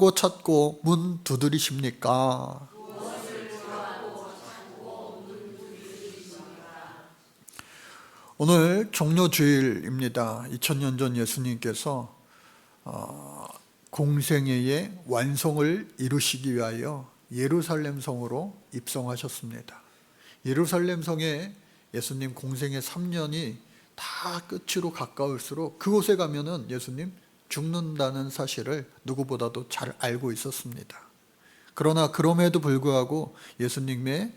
구하고 찾고 문 두드리십니까? 오늘 종료주일입니다. 2000년 전 예수님께서 공생애의 완성을 이루시기 위하여 예루살렘 성으로 입성하셨습니다. 예루살렘 성에 예수님 공생애 3년이 다 끝으로 가까울수록 그곳에 가면은 예수님 죽는다는 사실을 누구보다도 잘 알고 있었습니다. 그러나 그럼에도 불구하고 예수님의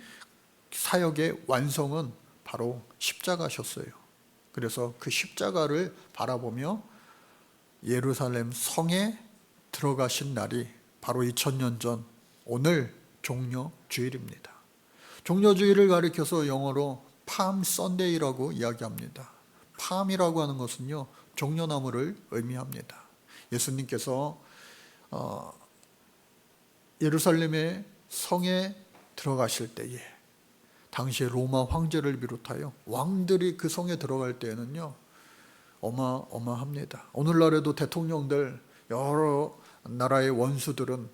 사역의 완성은 바로 십자가셨어요. 그래서 그 십자가를 바라보며 예루살렘 성에 들어가신 날이 바로 2000년 전 오늘 종료주일입니다. 종료주일을 가리켜서 영어로 팜 선데이라고 이야기합니다. 팜이라고 하는 것은요, 종려나무를 의미합니다. 예수님께서 예루살렘의 성에 들어가실 때에 당시에 로마 황제를 비롯하여 왕들이 그 성에 들어갈 때에는요, 어마어마합니다. 오늘날에도 대통령들, 여러 나라의 원수들은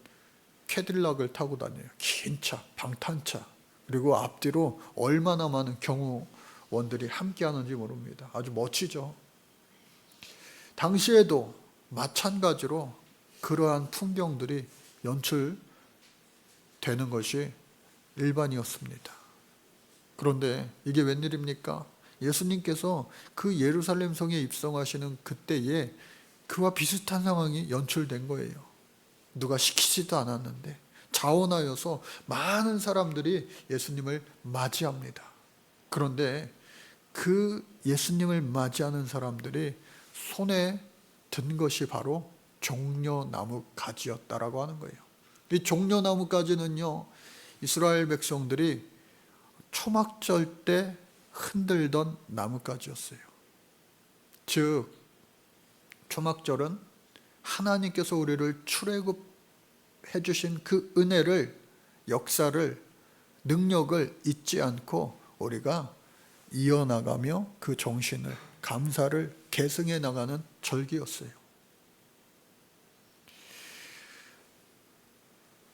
캐딜락을 타고 다녀요. 긴 차, 방탄차. 그리고 앞뒤로 얼마나 많은 경호원들이 함께 하는지 모릅니다. 아주 멋지죠. 당시에도 마찬가지로 그러한 풍경들이 연출되는 것이 일반이었습니다. 그런데 이게 웬일입니까? 예수님께서 그 예루살렘 성에 입성하시는 그때에 그와 비슷한 상황이 연출된 거예요. 누가 시키지도 않았는데 자원하여서 많은 사람들이 예수님을 맞이합니다. 그런데 그 예수님을 맞이하는 사람들이 손에 든 것이 바로 종려나무 가지였다라고 하는 거예요. 이 종려나무 가지는요, 이스라엘 백성들이 초막절 때 흔들던 나뭇가지였어요. 즉 초막절은 하나님께서 우리를 출애굽해 주신 그 은혜를, 역사를, 능력을 잊지 않고 우리가 이어나가며 그 정신을, 감사를 계승해 나가는 절기였어요.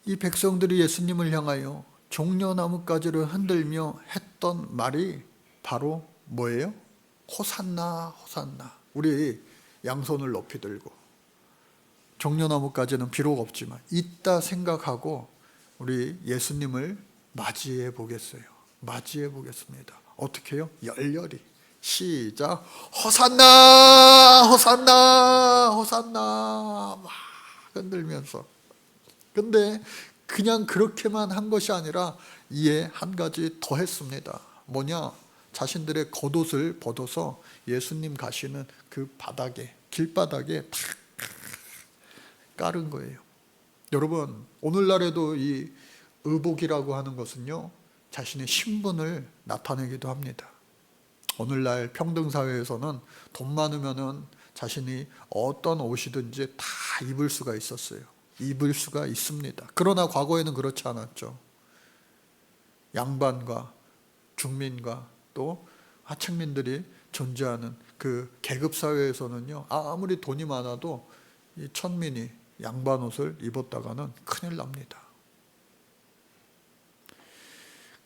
이 백성들이 예수님을 향하여 종려나뭇가지를 흔들며 했던 말이 바로 뭐예요? 호산나, 호산나. 우리 양손을 높이 들고, 종려나뭇가지는 비록 없지만 있다 생각하고 우리 예수님을 맞이해 보겠어요. 맞이해 보겠습니다. 어떻게 해요? 열렬히. 시작. 호산나, 호산나, 호산나. 막 흔들면서. 근데 그냥 그렇게만 한 것이 아니라 이에 한 가지 더 했습니다. 뭐냐? 자신들의 겉옷을 벗어서 예수님 가시는 그 바닥에, 길바닥에 탁 깔은 거예요. 여러분, 오늘날에도 이 의복이라고 하는 것은요, 자신의 신분을 나타내기도 합니다. 오늘날 평등사회에서는 돈 많으면은 자신이 어떤 옷이든지 다 입을 수가 있었어요. 입을 수가 있습니다. 그러나 과거에는 그렇지 않았죠. 양반과 중민과 또 하층민들이 존재하는 그 계급사회에서는요, 아무리 돈이 많아도 이 천민이 양반 옷을 입었다가는 큰일 납니다.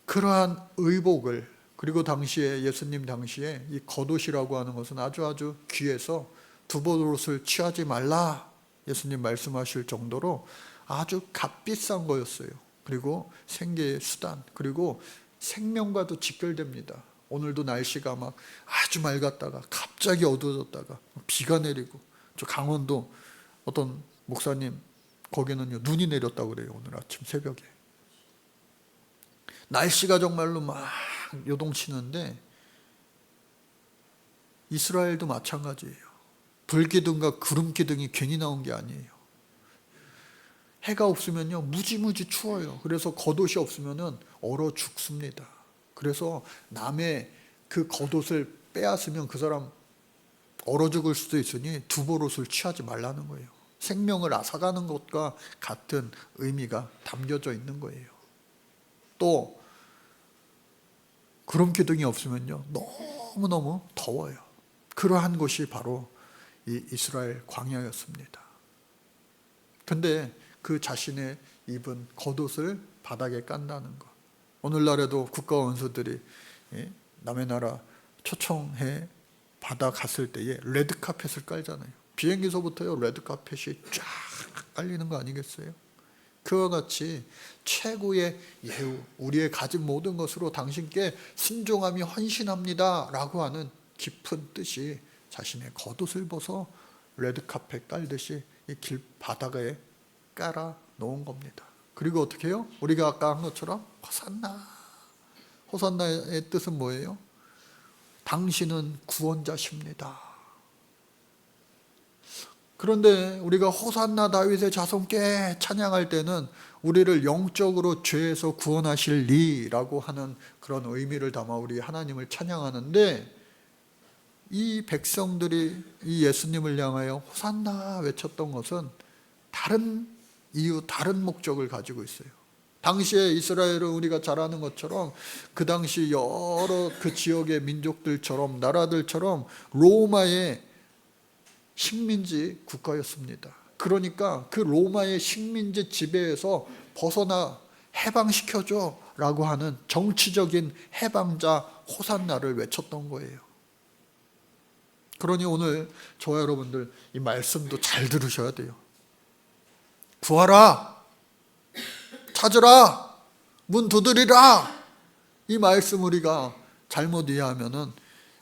그러한 의복을, 그리고 당시에, 예수님 당시에 이 겉옷이라고 하는 것은 아주 귀해서 두벌옷을 취하지 말라 예수님 말씀하실 정도로 아주 값비싼 거였어요. 그리고 생계의 수단, 그리고 생명과도 직결됩니다. 오늘도 날씨가 막 아주 맑았다가 갑자기 어두워졌다가 비가 내리고, 저 강원도 어떤 목사님 거기는요, 눈이 내렸다고 그래요. 오늘 아침 새벽에 날씨가 정말로 막 요동치는데, 이스라엘도 마찬가지예요. 불기둥과 구름기둥이 괜히 나온 게 아니에요. 해가 없으면요, 무지무지 추워요. 그래서 겉옷이 없으면은 얼어 죽습니다. 그래서 남의 그 겉옷을 빼앗으면 그 사람 얼어 죽을 수도 있으니 두벌옷을 취하지 말라는 거예요. 생명을 앗아가는 것과 같은 의미가 담겨져 있는 거예요. 또 구름기둥이 없으면요, 너무너무 더워요. 그러한 곳이 바로 이 이스라엘 광야였습니다. 근데 그 자신의 입은 겉옷을 바닥에 깐다는 것. 오늘날에도 국가 원수들이 남의 나라 초청해 받아 갔을 때에 레드카펫을 깔잖아요. 비행기서부터요 레드카펫이 쫙 깔리는 거 아니겠어요? 그와 같이 최고의 예우, 우리의 가진 모든 것으로 당신께 순종함이 헌신합니다 라고 하는 깊은 뜻이 자신의 겉옷을 벗어 레드카펫 깔듯이 이 길 바닥에 깔아 놓은 겁니다. 그리고 어떻게 해요? 우리가 아까 한 것처럼 호산나. 호산나의 뜻은 뭐예요? 당신은 구원자십니다. 그런데 우리가 호산나 다윗의 자손께 찬양할 때는 우리를 영적으로 죄에서 구원하실 리라고 하는 그런 의미를 담아 우리 하나님을 찬양하는데, 이 백성들이 이 예수님을 향하여 호산나 외쳤던 것은 다른 이유, 다른 목적을 가지고 있어요. 당시에 이스라엘은 우리가 잘 아는 것처럼 그 당시 여러 그 지역의 민족들처럼 나라들처럼 로마의 식민지 국가였습니다. 그러니까 그 로마의 식민지 지배에서 벗어나 해방시켜줘 라고 하는 정치적인 해방자 호산나를 외쳤던 거예요. 그러니 오늘 저와 여러분들 이 말씀도 잘 들으셔야 돼요. 구하라, 찾으라, 문 두드리라. 이 말씀 우리가 잘못 이해하면은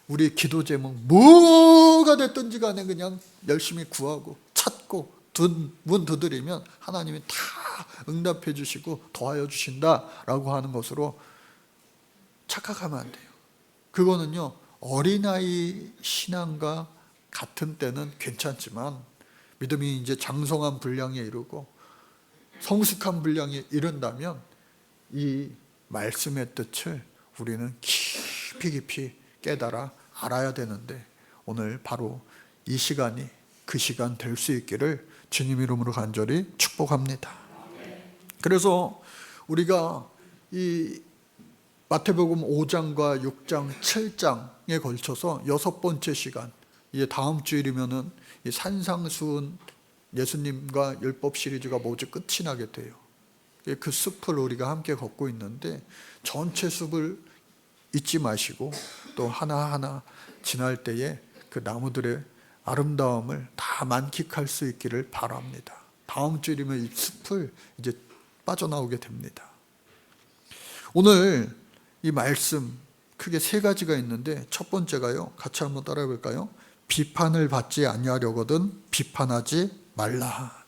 우리 기도 제목 뭐가 됐든지 간에 그냥 열심히 구하고 찾고 문 두드리면 하나님이 다 응답해 주시고 도와여 주신다라고 하는 것으로 착각하면 안 돼요. 그거는요 어린아이 신앙과 같은 때는 괜찮지만 믿음이 이제 장성한 분량에 이르고 성숙한 분량에 이른다면 이 말씀의 뜻을 우리는 깊이 깨달아 알아야 되는데, 오늘 바로 이 시간이 그 시간 될 수 있기를 주님 이름으로 간절히 축복합니다. 그래서 우리가 이 마태복음 5장과 6장, 7장에 걸쳐서 6번째 시간, 이제 다음 주일이면은 이 산상수훈 예수님과 율법 시리즈가 모두 끝이 나게 돼요. 그 숲을 우리가 함께 걷고 있는데 전체 숲을 잊지 마시고 또 하나하나 지날 때에 그 나무들의 아름다움을 다 만끽할 수 있기를 바랍니다. 다음 주일이면 이 숲을 이제 빠져나오게 됩니다. 오늘 이 말씀 크게 세 가지가 있는데, 첫 번째가요, 같이 한번 따라해 볼까요? 비판을 받지 아니하려거든 비판하지 말라.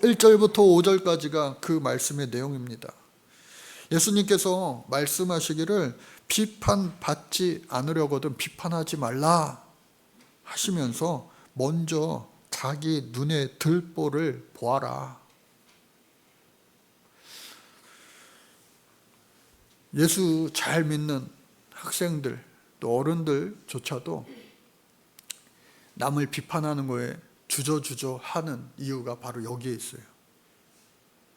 1절부터 5절까지가 그 말씀의 내용입니다. 예수님께서 말씀하시기를 비판받지 않으려거든 비판하지 말라 하시면서 먼저 자기 눈에 들보를 보아라. 예수 잘 믿는 학생들 또 어른들조차도 남을 비판하는 거에 주저주저 하는 이유가 바로 여기에 있어요.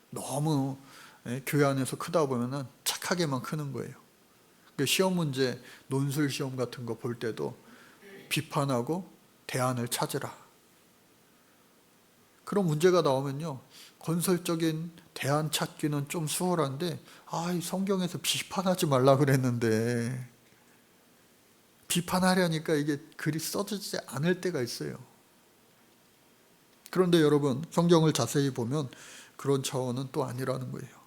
너무 교회 안에서 크다 보면 착하게만 크는 거예요. 시험 문제, 논술 시험 같은 거 볼 때도 비판하고 대안을 찾으라. 그런 문제가 나오면요, 건설적인 대안 찾기는 좀 수월한데, 이 성경에서 비판하지 말라 그랬는데 비판하려니까 이게 글이 써지지 않을 때가 있어요. 그런데 여러분, 성경을 자세히 보면 그런 차원은 또 아니라는 거예요.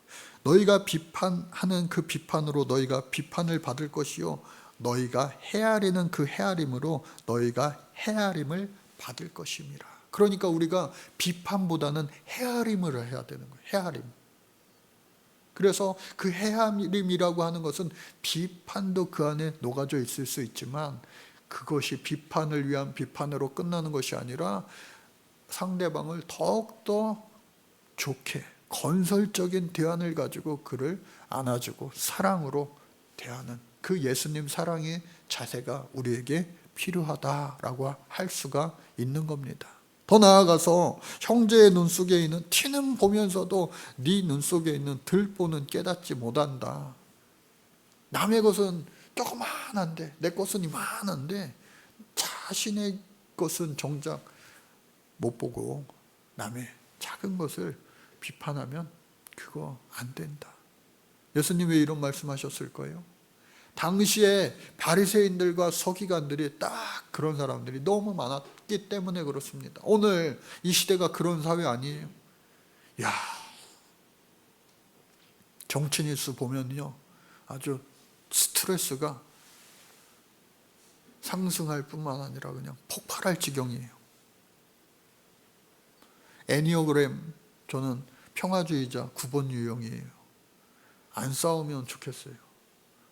너희가 비판하는 그 비판으로 너희가 비판을 받을 것이요, 너희가 헤아리는 그 헤아림으로 너희가 헤아림을 받을 것임이라. 그러니까 우리가 비판보다는 헤아림을 해야 되는 거예요. 헤아림. 그래서 그 헤아림이라고 하는 것은 비판도 그 안에 녹아져 있을 수 있지만 그것이 비판을 위한 비판으로 끝나는 것이 아니라 상대방을 더욱더 좋게 건설적인 대안을 가지고 그를 안아주고 사랑으로 대하는 그 예수님 사랑의 자세가 우리에게 필요하다라고 할 수가 있는 겁니다. 더 나아가서 형제의 눈 속에 있는 티는 보면서도 네 눈 속에 있는 들보는 깨닫지 못한다. 남의 것은 조그만한데 내 것은 이만한데 자신의 것은 정작 못 보고 남의 작은 것을 비판하면 그거 안 된다. 예수님 왜 이런 말씀하셨을 거예요? 당시에 바리새인들과 서기관들이 딱 그런 사람들이 너무 많았기 때문에 그렇습니다. 오늘 이 시대가 그런 사회 아니에요. 야, 정치 뉴스 보면요, 아주 스트레스가 상승할 뿐만 아니라 그냥 폭발할 지경이에요. 애니어그램, 저는 평화주의자 9번 유형이에요. 안 싸우면 좋겠어요.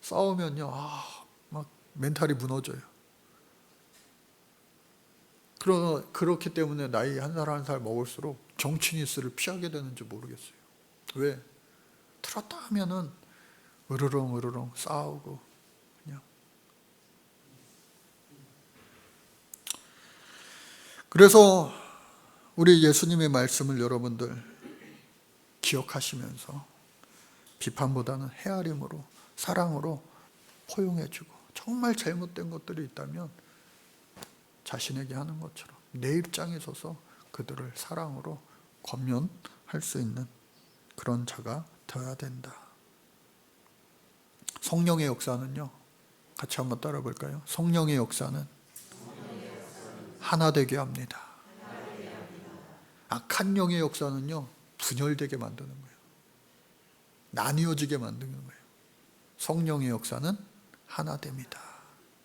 싸우면요, 막 멘탈이 무너져요. 그렇기 때문에 나이 한 살 한 살 먹을수록 정치 뉴스를 피하게 되는지 모르겠어요. 왜? 틀었다 하면은 으르렁 싸우고 그냥. 그래서 우리 예수님의 말씀을 여러분들 기억하시면서 비판보다는 헤아림으로, 사랑으로 포용해주고, 정말 잘못된 것들이 있다면 자신에게 하는 것처럼 내 입장에 서서 그들을 사랑으로 권면할 수 있는 그런 자가 되어야 된다. 성령의 역사는요, 같이 한번 따라 볼까요? 성령의 역사는 하나 되게 합니다. 악한 영의 역사는요, 분열되게 만드는 거예요. 나뉘어지게 만드는 거예요. 성령의 역사는 하나 됩니다.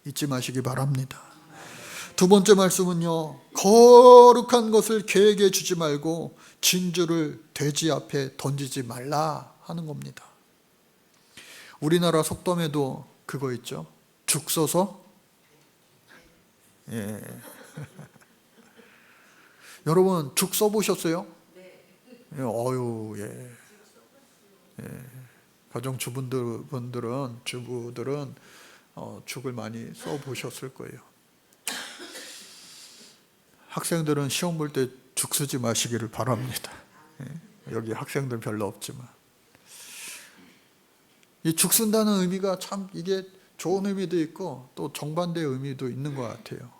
잊지 마시기 바랍니다. 두 번째 말씀은요, 거룩한 것을 개에게 주지 말고 진주를 돼지 앞에 던지지 말라 하는 겁니다. 우리나라 속담에도 그거 있죠. 죽 써서, 예. 여러분 죽 써보셨어요? 예, 예. 가정주부들은 죽을 많이 써보셨을 거예요. 학생들은 시험 볼 때 죽 쓰지 마시기를 바랍니다. 예. 여기 학생들 별로 없지만 이 죽 쓴다는 의미가 참 이게 좋은 의미도 있고 또 정반대의 의미도 있는 것 같아요.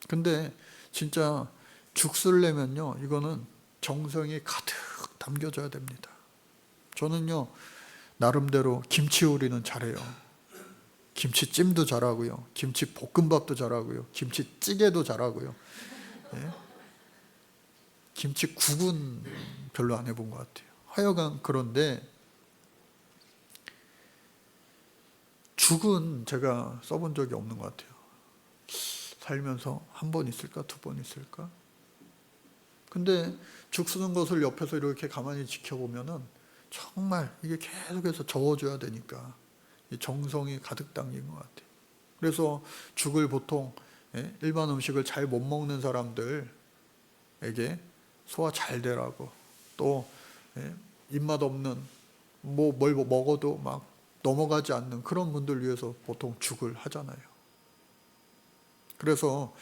근데 진짜 죽 쓰려면요, 이거는 정성이 가득 담겨져야 됩니다. 저는요, 나름대로 김치 요리는 잘해요. 김치찜도 잘하고요, 김치 볶음밥도 잘하고요, 김치찌개도 잘하고요. 예? 김치국은 별로 안 해본 것 같아요. 하여간 그런데 죽은 제가 써본 적이 없는 것 같아요. 살면서 한 번 있을까, 두 번 있을까? 근데 죽 쓰는 것을 옆에서 이렇게 가만히 지켜보면은 정말 이게 계속해서 저어줘야 되니까 이 정성이 가득 담긴 것 같아요. 그래서 죽을 보통 일반 음식을 잘 못 먹는 사람들에게 소화 잘 되라고, 또 입맛 없는 뭘 먹어도 막 넘어가지 않는 그런 분들 위해서 보통 죽을 하잖아요. 그래서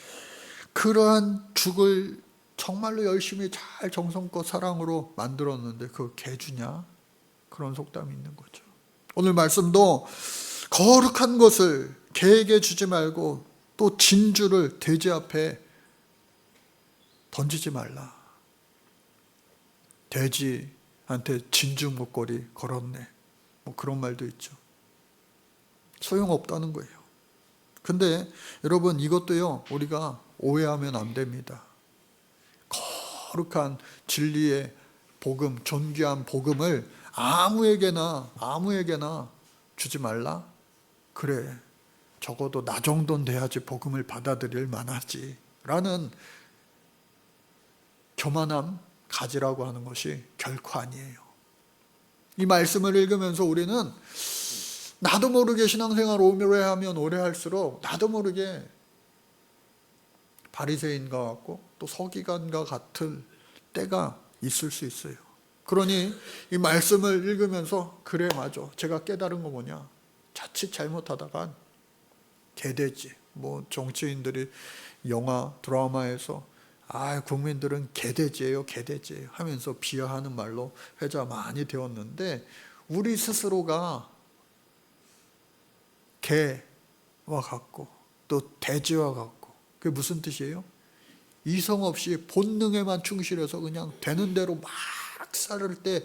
그러한 죽을 정말로 열심히 잘 정성껏 사랑으로 만들었는데 그거 개 주냐? 그런 속담이 있는 거죠. 오늘 말씀도 거룩한 것을 개에게 주지 말고 또 진주를 돼지 앞에 던지지 말라. 돼지한테 진주 목걸이 걸었네, 뭐 그런 말도 있죠. 소용없다는 거예요. 근데 여러분 이것도요, 우리가 오해하면 안 됩니다. 거룩한 진리의 복음, 존귀한 복음을 아무에게나 주지 말라? 그래, 적어도 나 정도는 돼야지 복음을 받아들일 만하지 라는 교만함 가지라고 하는 것이 결코 아니에요. 이 말씀을 읽으면서 우리는 나도 모르게 신앙생활 오래 하면 오래 할수록 나도 모르게 바리새인과 같고 또 서기관과 같을 때가 있을 수 있어요. 그러니 이 말씀을 읽으면서 그래, 맞아, 제가 깨달은 거 뭐냐, 자칫 잘못하다간 개돼지, 뭐 정치인들이 영화 드라마에서 국민들은 개돼지예요 하면서 비하하는 말로 회자 많이 되었는데, 우리 스스로가 개와 같고 또 돼지와 같고, 그게 무슨 뜻이에요? 이성 없이 본능에만 충실해서 그냥 되는 대로 막 살을 때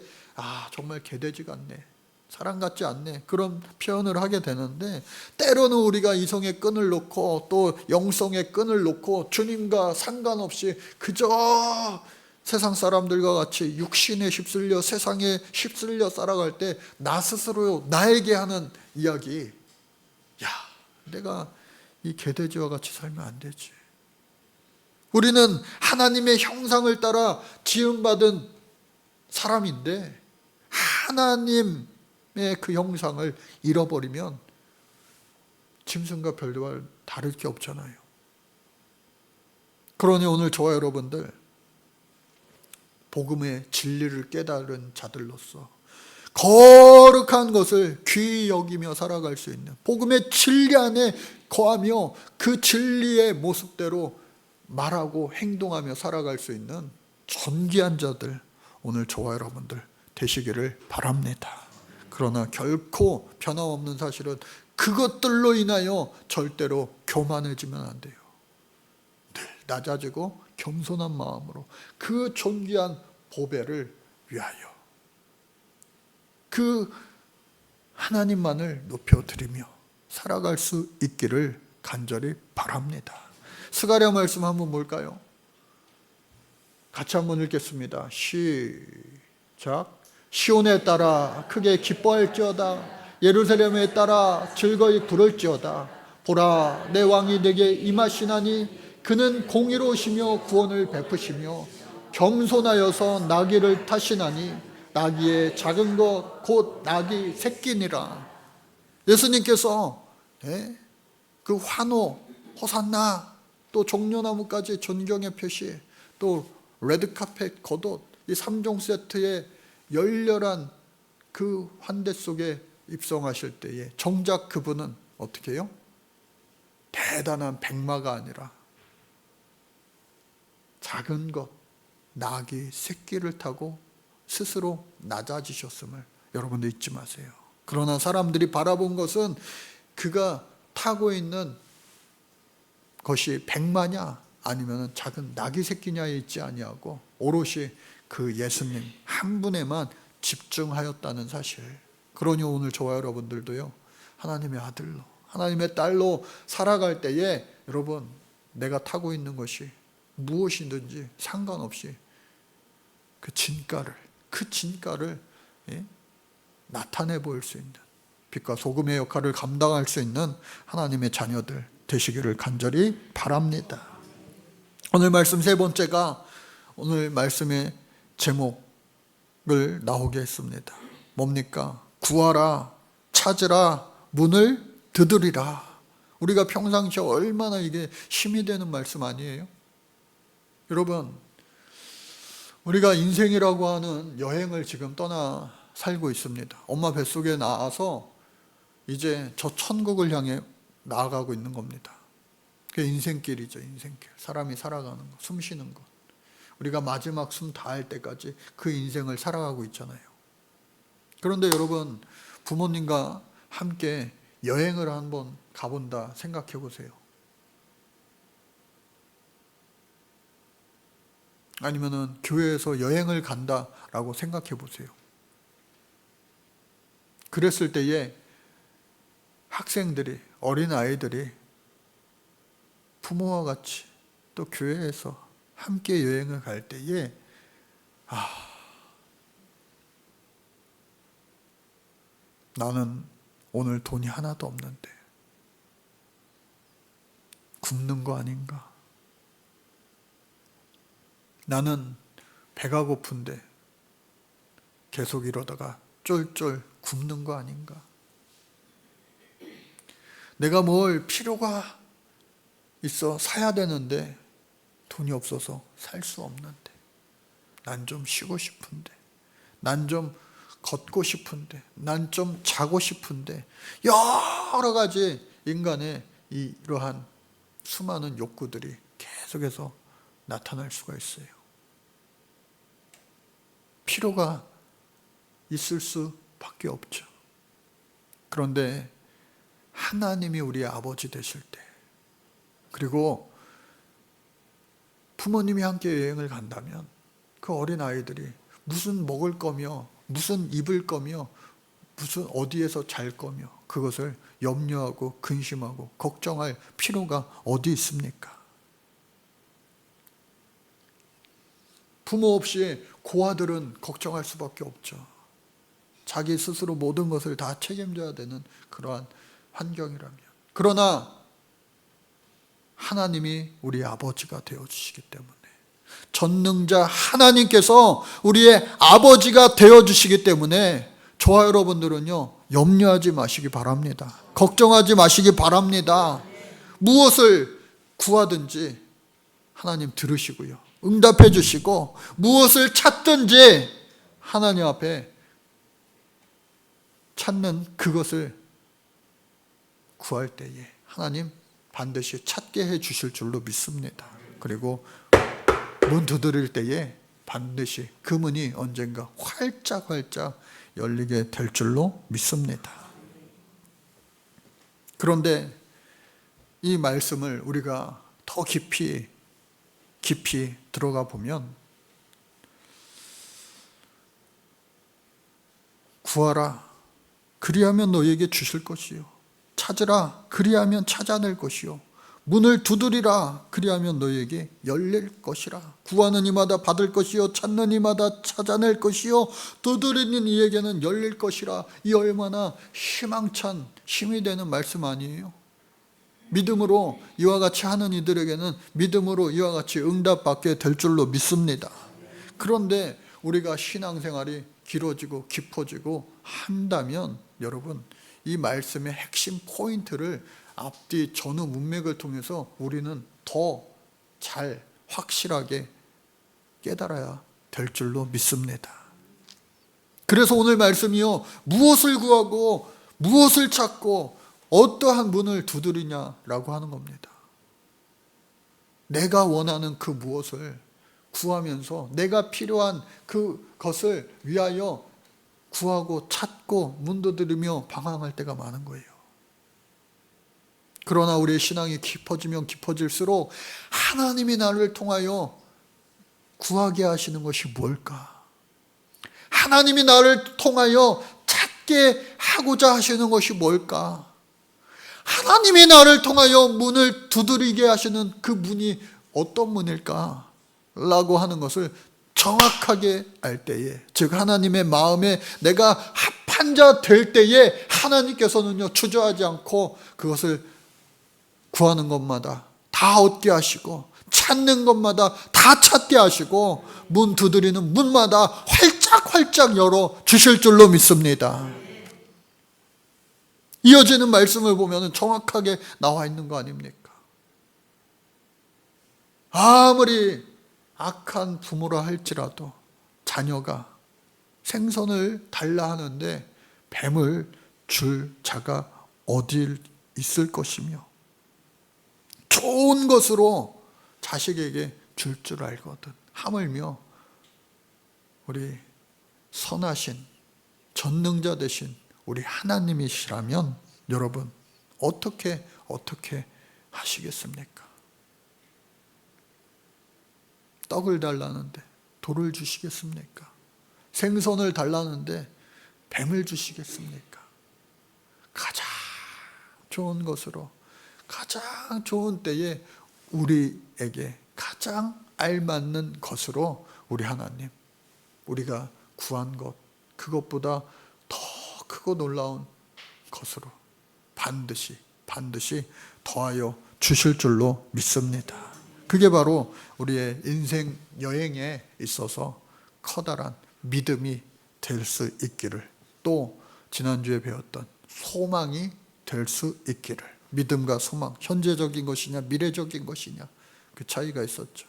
정말 개돼지 같네, 사람 같지 않네, 그런 표현을 하게 되는데, 때로는 우리가 이성의 끈을 놓고 또 영성의 끈을 놓고 주님과 상관없이 그저 세상 사람들과 같이 육신에 휩쓸려 세상에 휩쓸려 살아갈 때 나 스스로 나에게 하는 이야기, 내가 이 개돼지와 같이 살면 안 되지. 우리는 하나님의 형상을 따라 지음받은 사람인데 하나님의 그 형상을 잃어버리면 짐승과 별반 다를 게 없잖아요. 그러니 오늘 저와 여러분들 복음의 진리를 깨달은 자들로서 거룩한 것을 귀히 여기며 살아갈 수 있는, 복음의 진리 안에 거하며 그 진리의 모습대로 말하고 행동하며 살아갈 수 있는 존귀한 자들, 오늘 저와 여러분들 되시기를 바랍니다. 그러나 결코 변함없는 사실은 그것들로 인하여 절대로 교만해지면 안 돼요. 늘 낮아지고 겸손한 마음으로 그 존귀한 보배를 위하여 그 하나님만을 높여드리며 살아갈 수 있기를 간절히 바랍니다. 스가랴 말씀 한번 볼까요? 같이 한번 읽겠습니다. 시작. 시온에 따라 크게 기뻐할지어다. 예루살렘에 따라 즐거이 부를지어다. 보라, 내 왕이 내게 임하시나니 그는 공의로우시며 구원을 베푸시며 겸손하여서 나귀를 타시나니 나귀의 작은 것 곧 나귀 새끼니라. 예수님께서 그 환호, 호산나, 또 종려나무까지 존경의 표시, 또 레드카펫 겉옷, 이 3종 세트의 열렬한 그 환대 속에 입성하실 때에 정작 그분은 어떻게 해요? 대단한 백마가 아니라 작은 것, 나귀 새끼를 타고 스스로 낮아지셨음을 여러분도 잊지 마세요. 그러나 사람들이 바라본 것은 그가 타고 있는 것이 백마냐 아니면 작은 나귀 새끼냐에 있지 아니하고 오롯이 그 예수님 한 분에만 집중하였다는 사실. 그러니 오늘 저와 여러분들도요, 하나님의 아들로, 하나님의 딸로 살아갈 때에 여러분, 내가 타고 있는 것이 무엇이든지 상관없이 그 진가를 나타내 보일 수 있는, 빛과 소금의 역할을 감당할 수 있는 하나님의 자녀들 되시기를 간절히 바랍니다. 오늘 말씀 세 번째가 오늘 말씀의 제목을 나오게 했습니다. 뭡니까? 구하라, 찾으라, 문을 두드리라. 우리가 평상시에 얼마나 이게 힘이 되는 말씀 아니에요? 여러분, 우리가 인생이라고 하는 여행을 지금 떠나 살고 있습니다. 엄마 뱃속에 나와서 이제 저 천국을 향해 나아가고 있는 겁니다. 그게 인생길이죠. 인생길. 사람이 살아가는 것, 숨 쉬는 것. 우리가 마지막 숨 다할 때까지 그 인생을 살아가고 있잖아요. 그런데 여러분, 부모님과 함께 여행을 한번 가본다 생각해 보세요. 아니면은 교회에서 여행을 간다라고 생각해 보세요. 그랬을 때에 학생들이, 어린아이들이 부모와 같이 또 교회에서 함께 여행을 갈 때에 나는 오늘 돈이 하나도 없는데 굶는 거 아닌가? 나는 배가 고픈데 계속 이러다가 쫄쫄 굶는 거 아닌가? 내가 뭘 필요가 있어 사야 되는데 돈이 없어서 살 수 없는데, 난 좀 쉬고 싶은데, 난 좀 걷고 싶은데, 난 좀 자고 싶은데, 여러 가지 인간의 이러한 수많은 욕구들이 계속해서 나타날 수가 있어요. 필요가 있을 수밖에 없죠. 그런데 하나님이 우리의 아버지 되실 때, 그리고 부모님이 함께 여행을 간다면 그 어린아이들이 무슨 먹을 거며 무슨 입을 거며 무슨 어디에서 잘 거며 그것을 염려하고 근심하고 걱정할 필요가 어디 있습니까? 부모 없이 고아들은 걱정할 수밖에 없죠. 자기 스스로 모든 것을 다 책임져야 되는 그러한 환경이라면. 그러나 하나님이 우리 아버지가 되어주시기 때문에, 전능자 하나님께서 우리의 아버지가 되어주시기 때문에 저와 여러분들은요, 염려하지 마시기 바랍니다. 걱정하지 마시기 바랍니다. 무엇을 구하든지 하나님 들으시고요, 응답해 주시고, 무엇을 찾든지 하나님 앞에 찾는 그것을 구할 때에 하나님 반드시 찾게 해 주실 줄로 믿습니다. 그리고 문 두드릴 때에 반드시 그 문이 언젠가 활짝활짝 열리게 될 줄로 믿습니다. 그런데 이 말씀을 우리가 더 깊이 들어가 보면, 구하라 그리하면 너희에게 주실 것이요, 찾으라 그리하면 찾아낼 것이요, 문을 두드리라 그리하면 너희에게 열릴 것이라. 구하는 이마다 받을 것이요, 찾는 이마다 찾아낼 것이요, 두드리는 이에게는 열릴 것이라. 이 얼마나 희망찬 힘이 되는 말씀 아니에요? 믿음으로 이와 같이 하는 이들에게는 믿음으로 이와 같이 응답받게 될 줄로 믿습니다. 그런데 우리가 신앙생활이 길어지고 깊어지고 한다면 여러분, 이 말씀의 핵심 포인트를 앞뒤 전후 문맥을 통해서 우리는 더 잘 확실하게 깨달아야 될 줄로 믿습니다. 그래서 오늘 말씀이요, 무엇을 구하고 무엇을 찾고 어떠한 문을 두드리냐라고 하는 겁니다. 내가 원하는 그 무엇을 구하면서 내가 필요한 그것을 위하여 구하고 찾고 문 두드리며 방황할 때가 많은 거예요. 그러나 우리의 신앙이 깊어지면 깊어질수록 하나님이 나를 통하여 구하게 하시는 것이 뭘까? 하나님이 나를 통하여 찾게 하고자 하시는 것이 뭘까? 하나님이 나를 통하여 문을 두드리게 하시는 그 문이 어떤 문일까? 라고 하는 것을 정확하게 알 때에, 즉 하나님의 마음에 내가 합한 자 될 때에 하나님께서는요, 주저하지 않고 그것을 구하는 것마다 다 얻게 하시고, 찾는 것마다 다 찾게 하시고, 문 두드리는 문마다 활짝활짝 열어 주실 줄로 믿습니다. 이어지는 말씀을 보면 정확하게 나와 있는 거 아닙니까? 아무리 악한 부모라 할지라도 자녀가 생선을 달라 하는데 뱀을 줄 자가 어디 있을 것이며, 좋은 것으로 자식에게 줄 줄 알거든. 하물며 우리 선하신 전능자 되신 우리 하나님이시라면 여러분 어떻게 하시겠습니까? 떡을 달라는데 돌을 주시겠습니까? 생선을 달라는데 뱀을 주시겠습니까? 가장 좋은 것으로, 가장 좋은 때에 우리에게 가장 알맞는 것으로 우리 하나님, 우리가 구한 것, 그것보다 더 크고 놀라운 것으로 반드시 더하여 주실 줄로 믿습니다. 그게 바로 우리의 인생 여행에 있어서 커다란 믿음이 될 수 있기를, 또 지난주에 배웠던 소망이 될 수 있기를. 믿음과 소망, 현재적인 것이냐 미래적인 것이냐, 그 차이가 있었죠.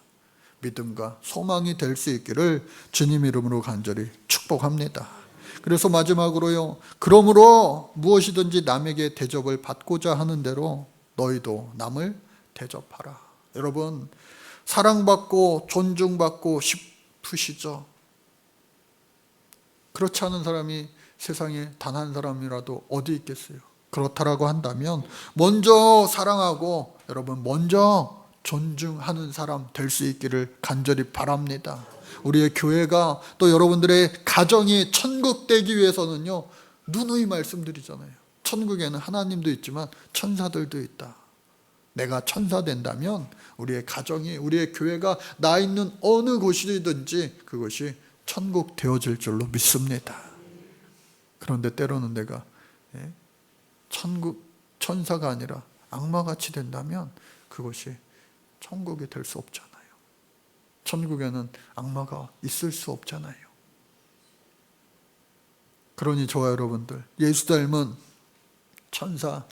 믿음과 소망이 될 수 있기를 주님 이름으로 간절히 축복합니다. 그래서 마지막으로요, 그러므로 무엇이든지 남에게 대접을 받고자 하는 대로 너희도 남을 대접하라. 여러분, 사랑받고 존중받고 싶으시죠? 그렇지 않은 사람이 세상에 단 한 사람이라도 어디 있겠어요? 그렇다라고 한다면 먼저 사랑하고 여러분 먼저 존중하는 사람 될 수 있기를 간절히 바랍니다. 우리의 교회가 또 여러분들의 가정이 천국 되기 위해서는요, 누누이 말씀드리잖아요. 천국에는 하나님도 있지만 천사들도 있다. 내가 천사 된다면 우리의 가정이, 우리의 교회가 나 있는 어느 곳이든지 그것이 천국 되어질 줄로 믿습니다. 그런데 때로는 내가 천사가 아니라 악마같이 된다면 그것이 천국이 될 수 없잖아요. 천국에는 악마가 있을 수 없잖아요. 그러니 저와 여러분들, 예수 닮은 천사,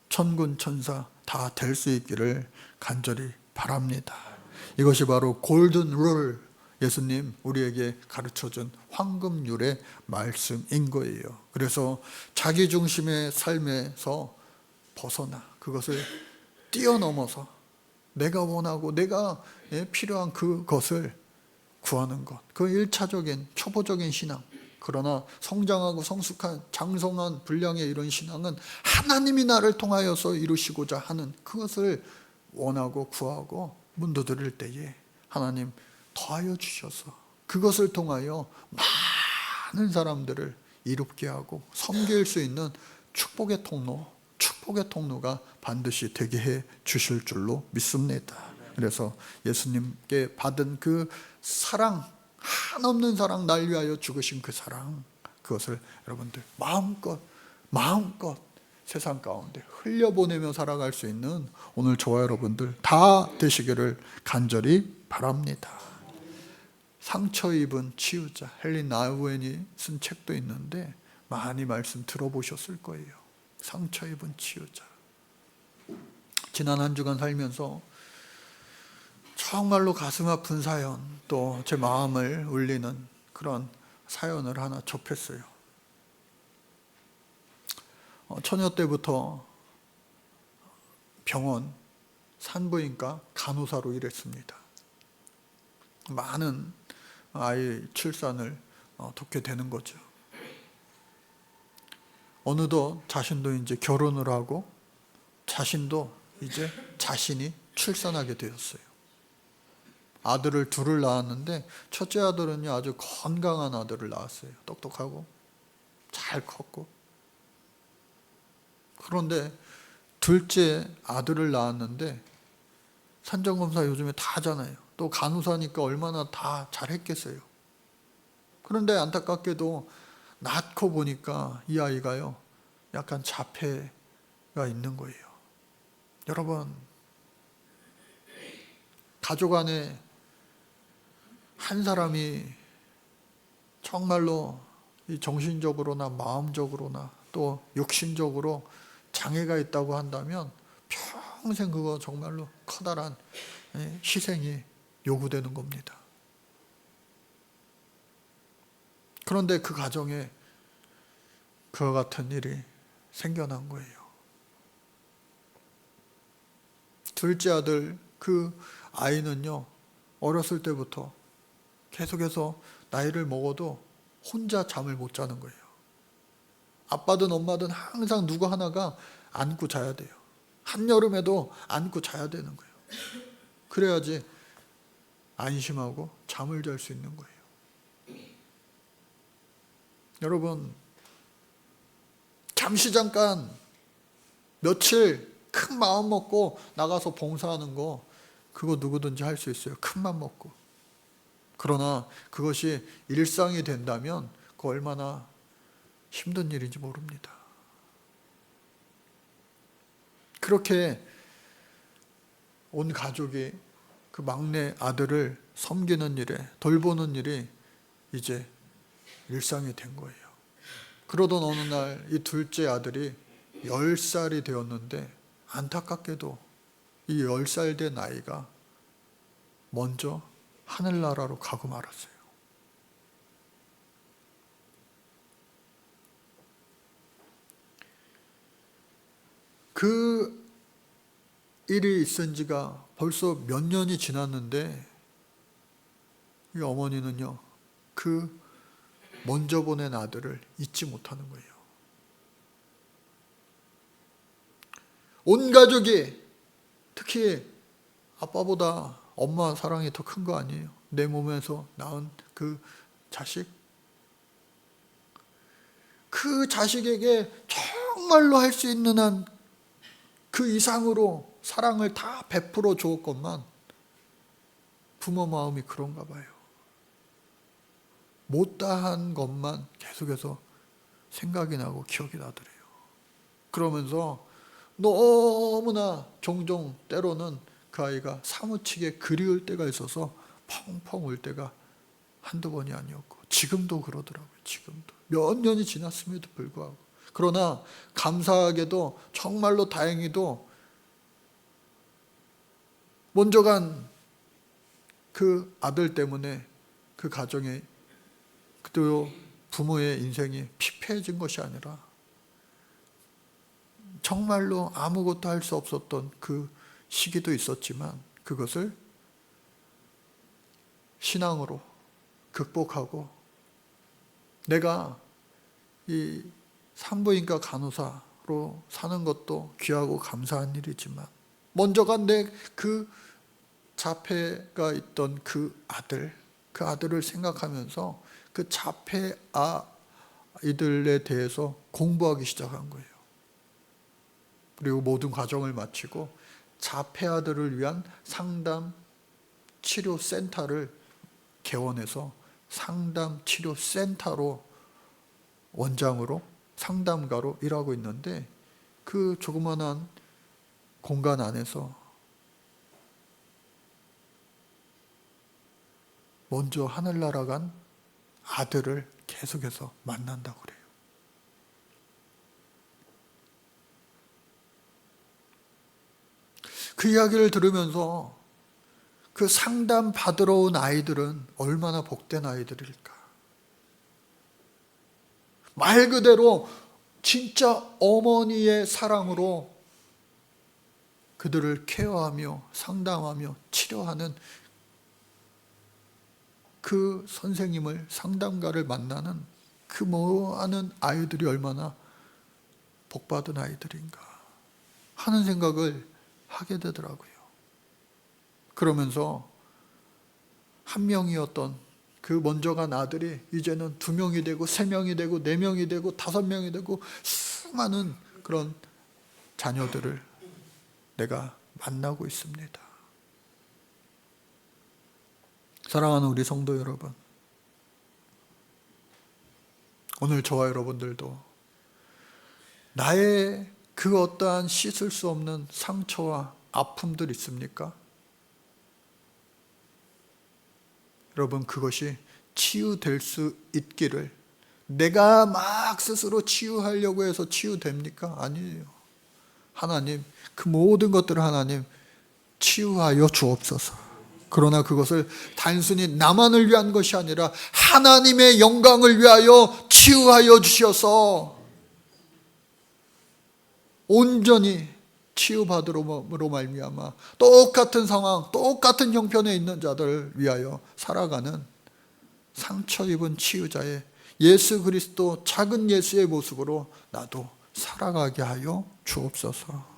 천군 천사 다 될 수 있기를 간절히 바랍니다. 이것이 바로 골든 룰, 예수님 우리에게 가르쳐준 황금률의 말씀인 거예요. 그래서 자기중심의 삶에서 벗어나 그것을 뛰어넘어서 내가 원하고 내가 필요한 그것을 구하는 것, 그 1차적인 초보적인 신앙. 그러나 성장하고 성숙한 장성한 분량의 이런 신앙은 하나님이 나를 통하여서 이루시고자 하는 그것을 원하고 구하고 문도드릴 때에 하나님 더하여 주셔서 그것을 통하여 많은 사람들을 이롭게 하고 섬길 수 있는 축복의 통로가 반드시 되게 해 주실 줄로 믿습니다. 그래서 예수님께 받은 그 사랑, 한없는 사랑, 날 위하여 죽으신 그 사랑, 그것을 여러분들 마음껏 세상 가운데 흘려보내며 살아갈 수 있는 오늘 저와 여러분들 다 되시기를 간절히 바랍니다. 상처 입은 치유자, 헨리 나우엔이 쓴 책도 있는데 많이 말씀 들어보셨을 거예요. 상처 입은 치유자. 지난 한 주간 살면서 정말로 가슴 아픈 사연, 또 제 마음을 울리는 그런 사연을 하나 접했어요. 처녀 때부터 병원 산부인과 간호사로 일했습니다. 많은 아이 출산을 돕게 되는 거죠. 어느덧 자신도 이제 결혼을 하고 자신도 이제 자신이 출산하게 되었어요. 아들을 둘을 낳았는데 첫째 아들은요 아주 건강한 아들을 낳았어요. 똑똑하고 잘 컸고. 그런데 둘째 아들을 낳았는데 산전검사 요즘에 다 하잖아요. 또 간호사니까 얼마나 다 잘했겠어요. 그런데 안타깝게도 낳고 보니까 이 아이가요 약간 자폐가 있는 거예요. 여러분, 가족 안에 한 사람이 정말로 정신적으로나 마음적으로나 또 육신적으로 장애가 있다고 한다면 평생 그거 정말로 커다란 희생이 요구되는 겁니다. 그런데 그 가정에 그와 같은 일이 생겨난 거예요. 둘째 아들 그 아이는요 어렸을 때부터 계속해서 나이를 먹어도 혼자 잠을 못 자는 거예요. 아빠든 엄마든 항상 누구 하나가 안고 자야 돼요. 한여름에도 안고 자야 되는 거예요. 그래야지 안심하고 잠을 잘 수 있는 거예요. 여러분, 잠시 잠깐 며칠 큰 마음 먹고 나가서 봉사하는 거 그거 누구든지 할 수 있어요. 큰 맘 먹고. 그러나 그것이 일상이 된다면 그거 얼마나 힘든 일인지 모릅니다. 그렇게 온 가족이 그 막내 아들을 섬기는 일에 돌보는 일이 이제 일상이 된 거예요. 그러던 어느 날 이 둘째 아들이 10살이 되었는데 안타깝게도 이 10살 된 아이가 먼저 하늘나라로 가고 말았어요. 그 일이 있은 지가 벌써 몇 년이 지났는데 이 어머니는요 그 먼저 보낸 아들을 잊지 못하는 거예요. 온 가족이, 특히 아빠보다 엄마 사랑이 더 큰 거 아니에요? 내 몸에서 낳은 그 자식, 그 자식에게 정말로 할 수 있는 한 그 이상으로 사랑을 다 베풀어 주었건만 부모 마음이 그런가 봐요. 못다한 것만 계속해서 생각이 나고 기억이 나더래요. 그러면서 너무나 종종 때로는 그 아이가 사무치게 그리울 때가 있어서 펑펑 울 때가 한두 번이 아니었고, 지금도 그러더라고요. 지금도 몇 년이 지났음에도 불구하고. 그러나 감사하게도 정말로 다행히도 먼저 간 그 아들 때문에 그 가정에 또 부모의 인생이 피폐해진 것이 아니라 정말로 아무것도 할 수 없었던 그 시기도 있었지만 그것을 신앙으로 극복하고, 내가 이 산부인과 간호사로 사는 것도 귀하고 감사한 일이지만 먼저 간 내 그 자폐가 있던 그 아들을 생각하면서 그 자폐 아이들에 대해서 공부하기 시작한 거예요. 그리고 모든 과정을 마치고 자폐 아들을 위한 상담 치료 센터를 개원해서 상담 치료 센터로 원장으로 상담가로 일하고 있는데, 그 조그만한 공간 안에서 먼저 하늘나라 간 아들을 계속해서 만난다고 그래요. 그 이야기를 들으면서 그 상담 받으러 온 아이들은 얼마나 복된 아이들일까. 말 그대로 진짜 어머니의 사랑으로 그들을 케어하며 상담하며 치료하는 그 선생님을, 상담가를 만나는 그 많은 아이들이 얼마나 복받은 아이들인가 하는 생각을 하게 되더라고요. 그러면서 한 명이었던 그 먼저 간 아들이 이제는 2명이 되고 3명이 되고 4명이 되고 5명이 되고 수많은 그런 자녀들을 내가 만나고 있습니다. 사랑하는 우리 성도 여러분, 오늘 저와 여러분들도 나의 그 어떠한 씻을 수 없는 상처와 아픔들 있습니까? 여러분, 그것이 치유될 수 있기를, 내가 막 스스로 치유하려고 해서 치유됩니까? 아니에요. 하나님, 그 모든 것들을 하나님 치유하여 주옵소서. 그러나 그것을 단순히 나만을 위한 것이 아니라 하나님의 영광을 위하여 치유하여 주셔서 온전히 치유받으므로 말미암아 똑같은 상황, 똑같은 형편에 있는 자들을 위하여 살아가는 상처 입은 치유자의 예수 그리스도 작은 예수의 모습으로 나도 살아가게 하여 주옵소서.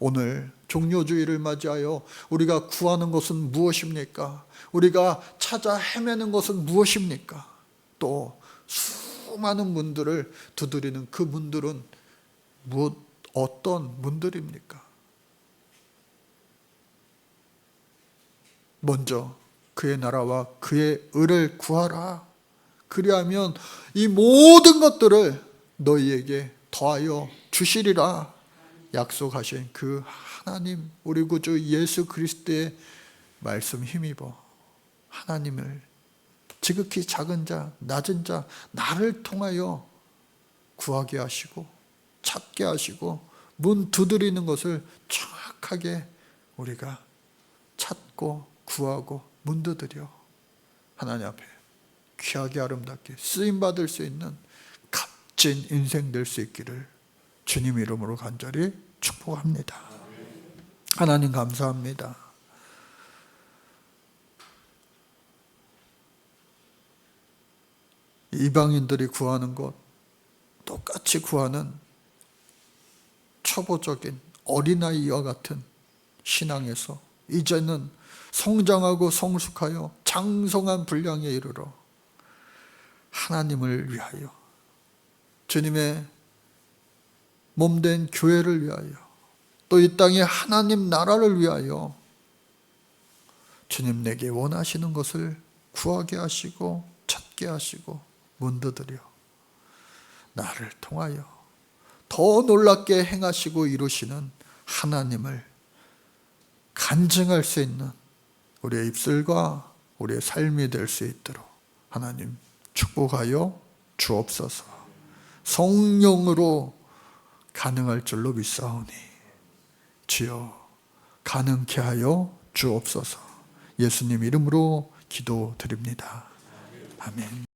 오늘 종료주의를 맞이하여 우리가 구하는 것은 무엇입니까? 우리가 찾아 헤매는 것은 무엇입니까? 또 수많은 문들을 두드리는 그 문들은 어떤 문들입니까? 먼저 그의 나라와 그의 의를 구하라. 그리하면 이 모든 것들을 너희에게 더하여 주시리라 약속하신 그 하나님, 우리 구주 예수 그리스도의 말씀 힘입어 하나님을, 지극히 작은 자, 낮은 자, 나를 통하여 구하게 하시고 찾게 하시고 문 두드리는 것을 정확하게 우리가 찾고 구하고 문 두드려 하나님 앞에 귀하게 아름답게 쓰임받을 수 있는 값진 인생 될 수 있기를 주님 이름으로 간절히 축복합니다. 하나님 감사합니다. 이방인들이 구하는 것 똑같이 구하는 초보적인 어린아이와 같은 신앙에서 이제는 성장하고 성숙하여 장성한 분량에 이르러 하나님을 위하여, 주님의 몸된 교회를 위하여, 또 이 땅의 하나님 나라를 위하여 주님 내게 원하시는 것을 구하게 하시고 찾게 하시고 문드들여 나를 통하여 더 놀랍게 행하시고 이루시는 하나님을 간증할 수 있는 우리의 입술과 우리의 삶이 될 수 있도록 하나님 축복하여 주옵소서. 성령으로 가능할 줄로 믿사오니 주여 가능케 하여 주옵소서. 예수님 이름으로 기도드립니다. 아멘.